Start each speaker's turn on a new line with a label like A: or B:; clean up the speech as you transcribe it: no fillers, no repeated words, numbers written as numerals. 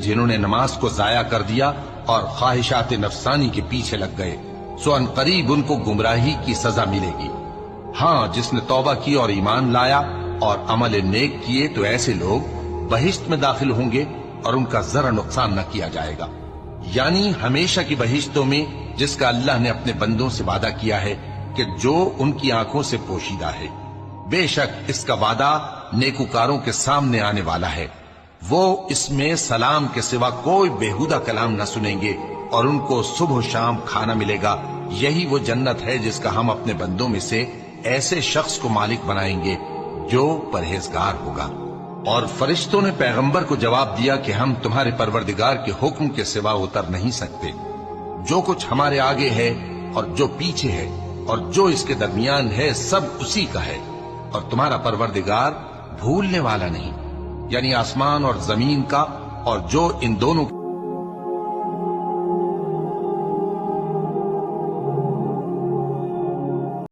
A: جنہوں نے نماز کو ضائع کر دیا اور خواہشات نفسانی کے پیچھے لگ گئے، سو ان قریب ان کو گمراہی کی سزا ملے گی۔ ہاں، جس نے توبہ کی اور ایمان لایا اور عمل نیک کیے تو ایسے لوگ بہشت میں داخل ہوں گے اور ان کا ذرا نقصان نہ کیا جائے گا، یعنی ہمیشہ کی بہشتوں میں، جس کا اللہ نے اپنے بندوں سے وعدہ کیا ہے کہ جو ان کی آنکھوں سے پوشیدہ ہے۔ بے شک اس کا وعدہ نیکوکاروں کے سامنے آنے والا ہے، وہ اس میں سلام کے سوا کوئی بےہودہ کلام نہ سنیں گے اور ان کو صبح و شام کھانا ملے گا۔ یہی وہ جنت ہے جس کا ہم اپنے بندوں میں سے ایسے شخص کو مالک بنائیں گے جو پرہیزگار ہوگا۔ اور فرشتوں نے پیغمبر کو جواب دیا کہ ہم تمہارے پروردگار کے حکم کے سوا اتر نہیں سکتے۔ جو کچھ ہمارے آگے ہے اور جو پیچھے ہے اور جو اس کے درمیان ہے، سب اسی کا ہے، اور تمہارا پروردگار بھولنے والا نہیں، یعنی آسمان اور زمین کا اور جو ان دونوں